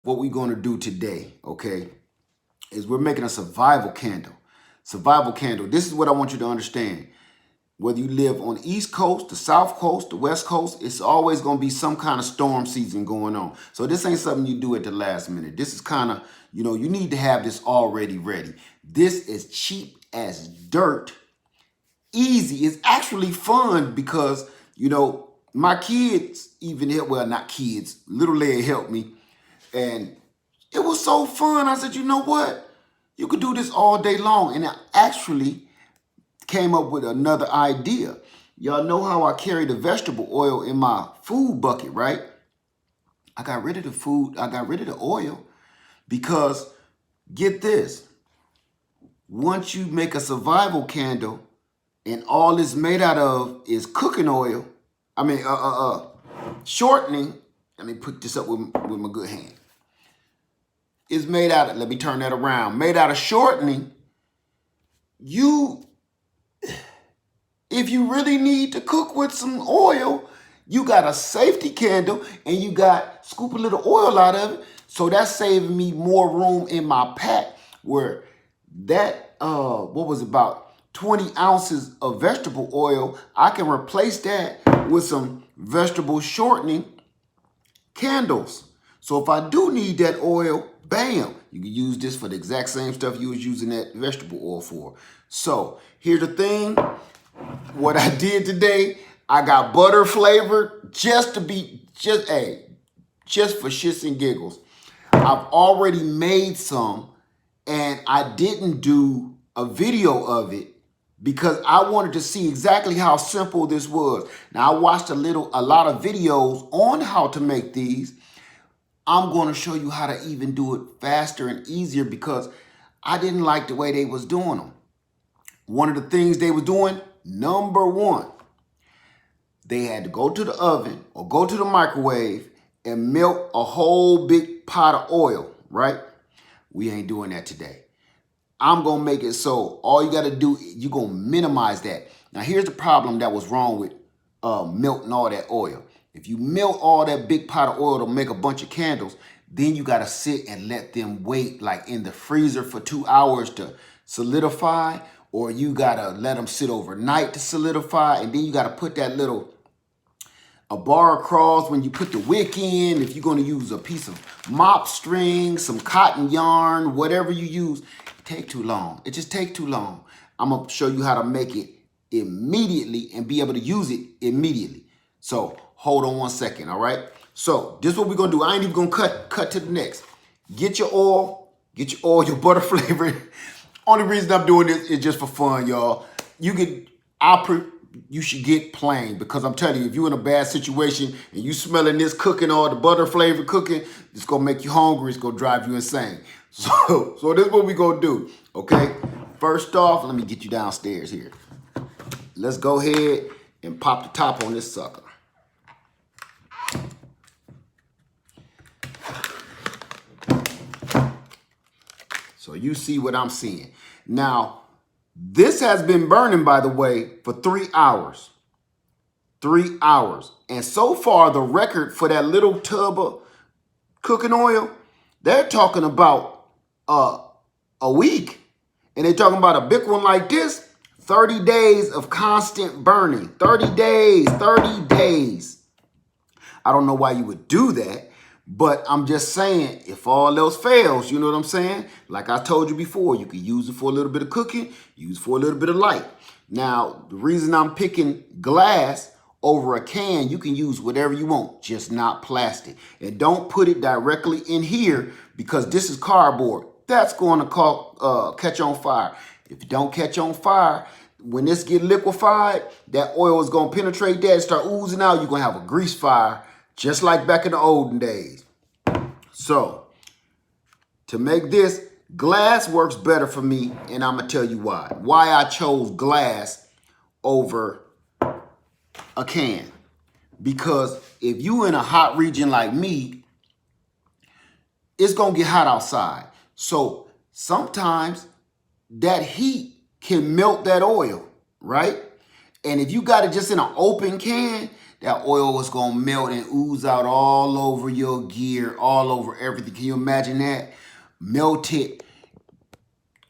what we're going to do today, okay, is we're making a survival candle. Survival candle. This is what I want you to understand. Whether you live on the East Coast, the South Coast, the West Coast, it's always going to be some kind of storm season going on. So this ain't something you do at the last minute. This is kind of, you know, you need to have this already ready. This is cheap as dirt. Easy. It's actually fun because, you know, my kids even help, well, not kids, little leg helped me. And it was so fun. I said, you know what? You could do this all day long. And I actually came up with another idea. Y'all know how I carry the vegetable oil in my food bucket, right? I got rid of the food. I got rid of the oil because, get this, once you make a survival candle and all it's made out of is cooking oil, shortening, let me put this up with my good hand. It's made out of, let me turn that around, made out of shortening. If you really need to cook with some oil, you got a safety candle and you got scoop a little oil out of it. So that's saving me more room in my pack where that, what was about 20 ounces of vegetable oil, I can replace that with some vegetable shortening candles. So if I do need that oil, bam, you can use this for the exact same stuff you was using that vegetable oil for. So here's the thing. What I did today, I got butter flavored just for shits and giggles. I've already made some and I didn't do a video of it because I wanted to see exactly how simple this was. Now I watched a lot of videos on how to make these. I'm going to show you how to even do it faster and easier because I didn't like the way they was doing them. One of the things they were doing, number one, they had to go to the oven or go to the microwave and melt a whole big pot of oil, right? We ain't doing that today. I'm going to make it so all you got to do, you're going to minimize that. Now, here's the problem that was wrong with melting all that oil. If you melt all that big pot of oil to make a bunch of candles, then you got to sit and let them wait like in the freezer for 2 hours to solidify, or you got to let them sit overnight to solidify, and then you got to put that a bar across when you put the wick in. If you're going to use a piece of mop string, some cotton yarn, whatever you use, it takes too long. It just takes too long. I'm going to show you how to make it immediately and be able to use it immediately. So hold on 1 second, all right? So this is what we're going to do. I ain't even going to cut to the next. Get your oil, your butter flavor. Only reason I'm doing this is just for fun, y'all. You should get plain because I'm telling you, if you're in a bad situation and you smelling this cooking or the butter flavor cooking, it's gonna make you hungry. It's gonna drive you insane. So this is what we're gonna do, okay? First off, let me get you downstairs here. Let's go ahead and pop the top on this sucker. So you see what I'm seeing. Now, this has been burning, by the way, for 3 hours. 3 hours. And so far, the record for that little tub of cooking oil, they're talking about a week. And they're talking about a big one like this, 30 days of constant burning. 30 days, 30 days. I don't know why you would do that. But I'm just saying, if all else fails, you know what I'm saying? Like I told you before, you can use it for a little bit of cooking, use it for a little bit of light. Now, the reason I'm picking glass over a can, you can use whatever you want, just not plastic. And don't put it directly in here because this is cardboard. That's going to catch on fire. If it don't catch on fire, when this get liquefied, that oil is going to penetrate that and start oozing out. You're going to have a grease fire. Just like back in the olden days. So, to make this, glass works better for me, and I'm going to tell you why. Why I chose glass over a can. Because if you in a hot region like me, it's going to get hot outside. So, sometimes that heat can melt that oil, right? And if you got it just in an open can, that oil is going to melt and ooze out all over your gear, all over everything. Can you imagine that? Melted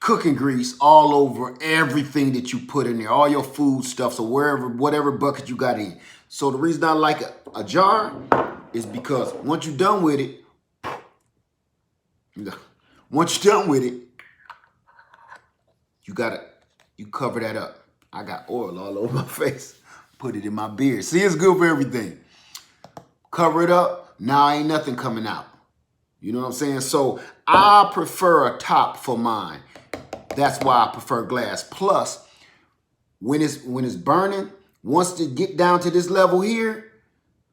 cooking grease all over everything that you put in there, all your food stuff, so whatever bucket you got in. So the reason I like a jar is because once you're done with it, you cover that up. I got oil all over my face. Put it in my beard. See, it's good for everything. Cover it up. Now ain't nothing coming out. You know what I'm saying? So I prefer a top for mine. That's why I prefer glass. Plus, when it's burning, once it get down to this level here,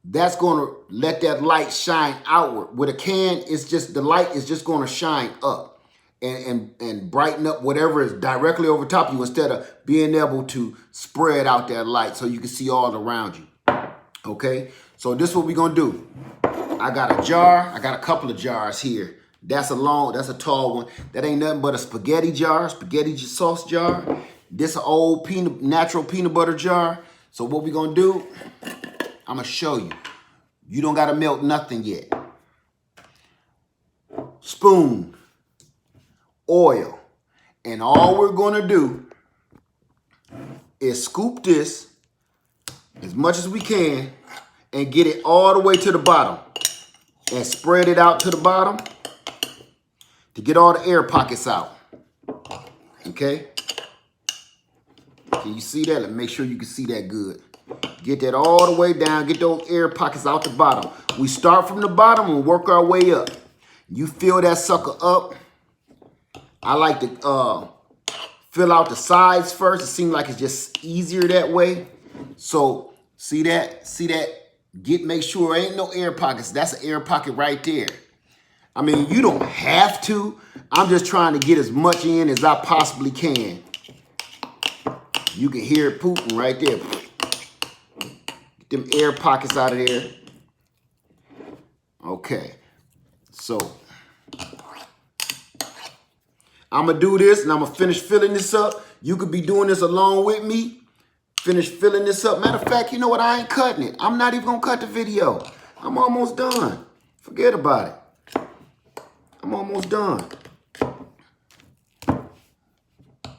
that's going to let that light shine outward. With a can, it's just the light is just going to shine up and brighten up whatever is directly over top of you instead of being able to spread out that light so you can see all around you. Okay, so this is what we're going to do. I got a jar. I got a couple of jars here. That's a tall one. That ain't nothing but a spaghetti jar, spaghetti sauce jar. This an old natural peanut butter jar. So what we gonna do, I'm gonna show you. You don't gotta melt nothing yet. Spoon, oil, and all we're gonna do is scoop this as much as we can and get it all the way to the bottom and spread it out to the bottom to get all the air pockets out. Okay? Can you see that? Let me make sure you can see that good. Get that all the way down. Get those air pockets out the bottom. We start from the bottom and work our way up. You fill that sucker up. I like to fill out the sides first. It seems like it's just easier that way. So see that? See that? Make sure ain't no air pockets. That's an air pocket right there. I mean, you don't have to. I'm just trying to get as much in as I possibly can. You can hear it pooting right there. Get them air pockets out of there. Okay. So, I'm going to do this and I'm going to finish filling this up. You could be doing this along with me. Finish filling this up. Matter of fact, you know what? I ain't cutting it. I'm not even going to cut the video. I'm almost done. Forget about it. I'm almost done.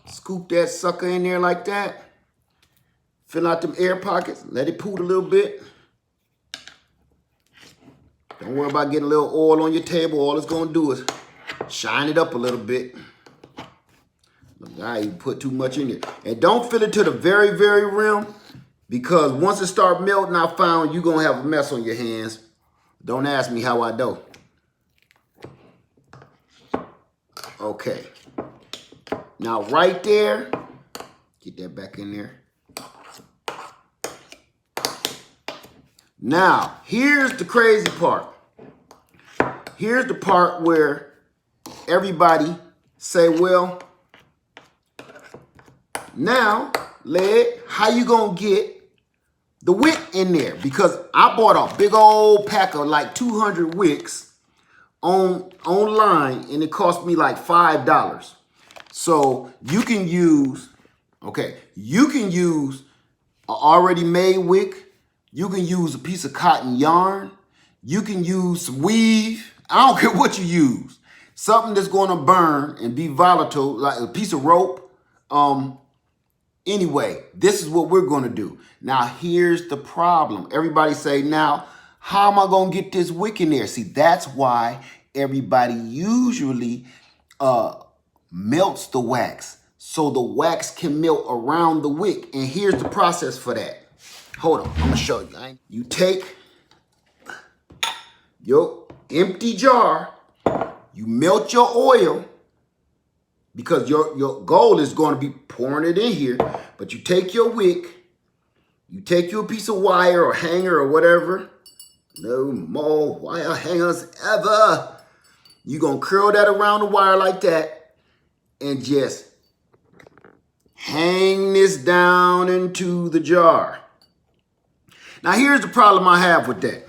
Scoop that sucker in there like that. Fill out them air pockets. Let it poot a little bit. Don't worry about getting a little oil on your table. All it's going to do is shine it up a little bit. I ain't put too much in there. And don't fill it to the very, very rim, because once it start melting, I found you're going to have a mess on your hands. Don't ask me how I know. Okay. Now right there, get that back in there. Now, here's the crazy part. Here's the part where everybody say, well, now, Led, how you gonna get the wick in there? Because I bought a big old pack of like 200 wicks online, and it cost me like $5. So you can use, you can use an already made wick. You can use a piece of cotton yarn. You can use some weave. I don't care what you use. Something that's going to burn and be volatile, like a piece of rope. Anyway, this is what we're going to do. Now, here's the problem. Everybody say, now, how am I going to get this wick in there? See, that's why everybody usually melts the wax, so the wax can melt around the wick. And here's the process for that. Hold on, I'm going to show you. You take your empty jar, you melt your oil, because your goal is going to be pouring it in here. But you take your wick, you take your piece of wire or hanger or whatever. No more wire hangers ever. You're going to curl that around the wire like that and just hang this down into the jar. Now, here's the problem I have with that.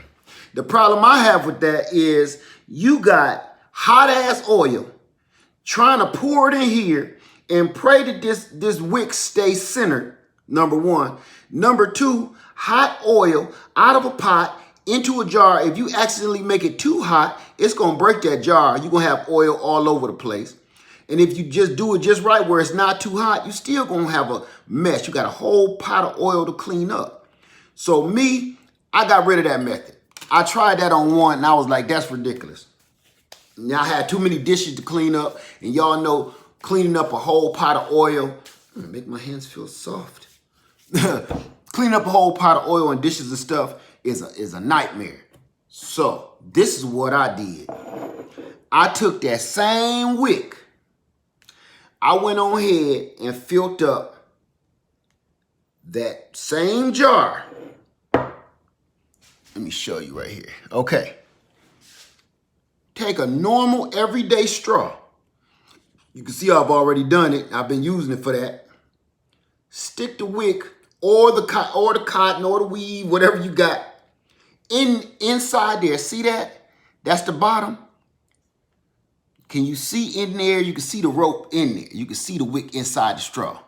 The problem I have with that is you got hot ass oil trying to pour it in here and pray that this wick stays centered, number one. Number two, hot oil out of a pot into a jar. If you accidentally make it too hot, it's going to break that jar. You're going to have oil all over the place. And if you just do it just right where it's not too hot, you still going to have a mess. You got a whole pot of oil to clean up. So me, I got rid of that method. I tried that on one and I was like, that's ridiculous. Now I had too many dishes to clean up, and y'all know cleaning up a whole pot of oil, make my hands feel soft. Cleaning up a whole pot of oil and dishes and stuff is a nightmare. So this is what I did. I took that same wick. I went on ahead and filled up that same jar. Let me show you right here. Okay. Take a normal everyday straw. You can see I've already done it. I've been using it for that. Stick the wick or the cotton or the weave, whatever you got, inside there. See that? That's the bottom. Can you see in there? You can see the rope in there. You can see the wick inside the straw.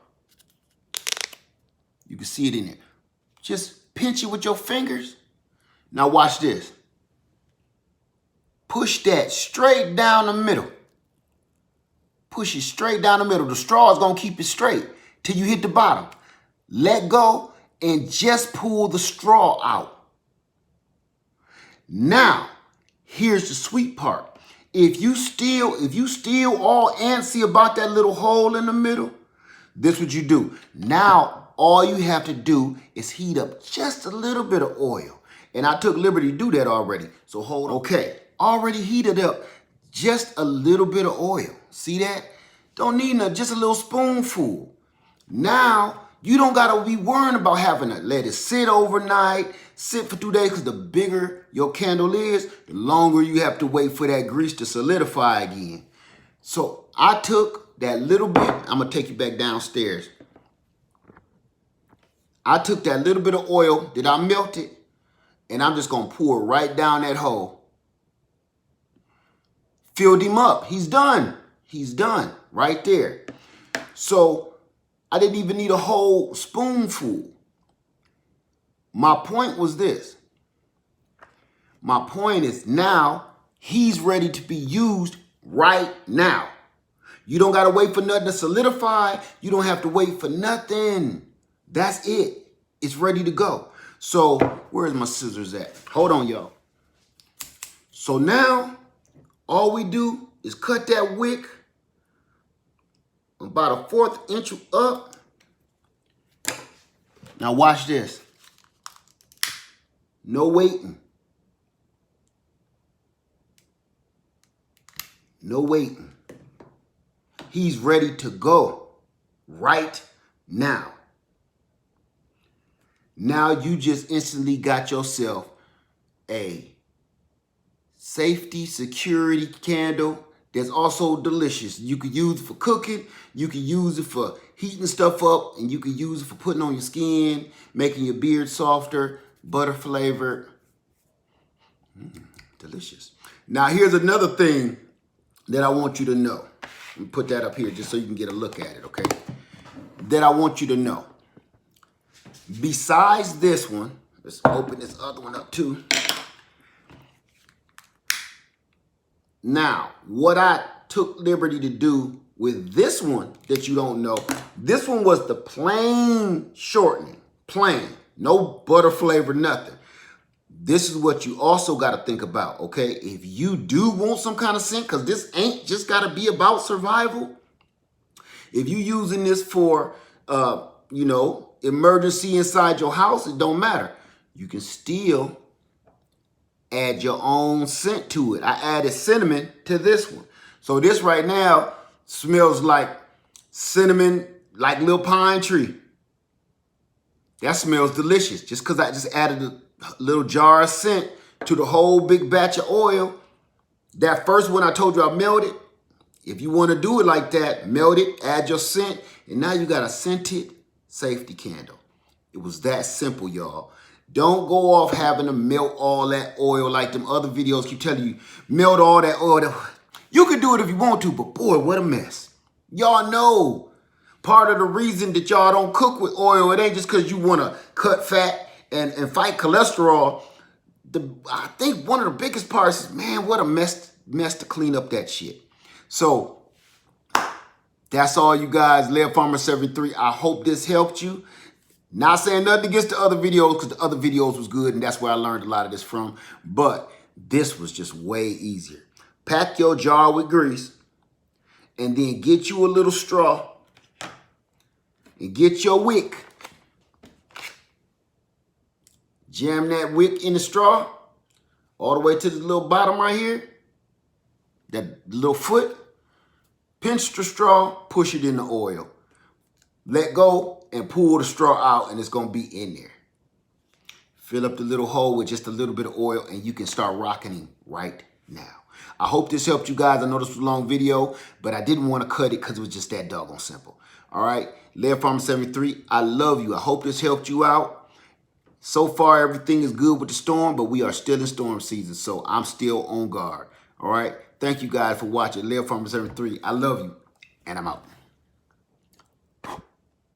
You can see it in there. Just pinch it with your fingers. Now watch this. Push that straight down the middle. Push it straight down the middle. The straw is going to keep it straight till you hit the bottom. Let go and just pull the straw out. Now, here's the sweet part. If you still all antsy about that little hole in the middle, this is what you do. Now, all you have to do is heat up just a little bit of oil. And I took liberty to do that already. So hold on. Okay, already heated up just a little bit of oil. See that? Don't need just a little spoonful. Now, you don't got to be worrying about having to let it sit overnight, sit for 2 days, because the bigger your candle is, the longer you have to wait for that grease to solidify again. So I took that little bit. I'm going to take you back downstairs. I took that little bit of oil that I melted, and I'm just going to pour it right down that hole. Filled him up. He's done. He's done right there. So I didn't even need a whole spoonful. My point was this. My point is now he's ready to be used right now. You don't got to wait for nothing to solidify. You don't have to wait for nothing. That's it. It's ready to go. So where's my scissors at? Hold on, y'all. So now all we do is cut that wick about 1/4 inch up. Now watch this. No waiting. No waiting. He's ready to go right now. Now you just instantly got yourself a safety security candle that's also delicious. You could use it for cooking. You can use it for heating stuff up, and you can use it for putting on your skin, making your beard softer, butter flavored. Delicious. Now here's another thing that I want you to know. Let me put that up here just so you can get a look at it, okay? That I want you to know. Besides this one, let's open this other one up too. Now, what I took liberty to do with this one that you don't know, this one was the plain shortening, plain, no butter flavor, nothing. This is what you also got to think about, okay? If you do want some kind of scent, because this ain't just got to be about survival. If you using this for, emergency inside your house, it don't matter. You can still add your own scent to it. I added cinnamon to this one. So this right now smells like cinnamon, like little pine tree. That smells delicious. Just because I just added a little jar of scent to the whole big batch of oil. That first one I told you I melted. If you want to do it like that, melt it, add your scent, and now you got a scented safety candle. It was that simple, y'all. Don't go off having to melt all that oil like them other videos keep telling you. Melt all that oil. You can do it if you want to, but boy, what a mess. Y'all know Part of the reason that y'all don't cook with oil, it ain't just because you want to cut fat and fight cholesterol. I think one of the biggest parts is, man, what a mess to clean up that shit. So that's all, you guys. Laird Farmer 73. I hope this helped you. Not saying nothing against the other videos, because the other videos was good and that's where I learned a lot of this from. But this was just way easier. Pack your jar with grease and then get you a little straw and get your wick. Jam that wick in the straw all the way to the little bottom right here. That little foot. Pinch the straw, push it in the oil. Let go and pull the straw out and it's going to be in there. Fill up the little hole with just a little bit of oil and you can start rocketing right now. I hope this helped you guys. I know this was a long video, but I didn't want to cut it because it was just that doggone simple. All right, Laird Farmer 73, I love you. I hope this helped you out. So far, everything is good with the storm, but we are still in storm season, so I'm still on guard. All right, thank you guys for watching. Laird Farmer 73, I love you, and I'm out.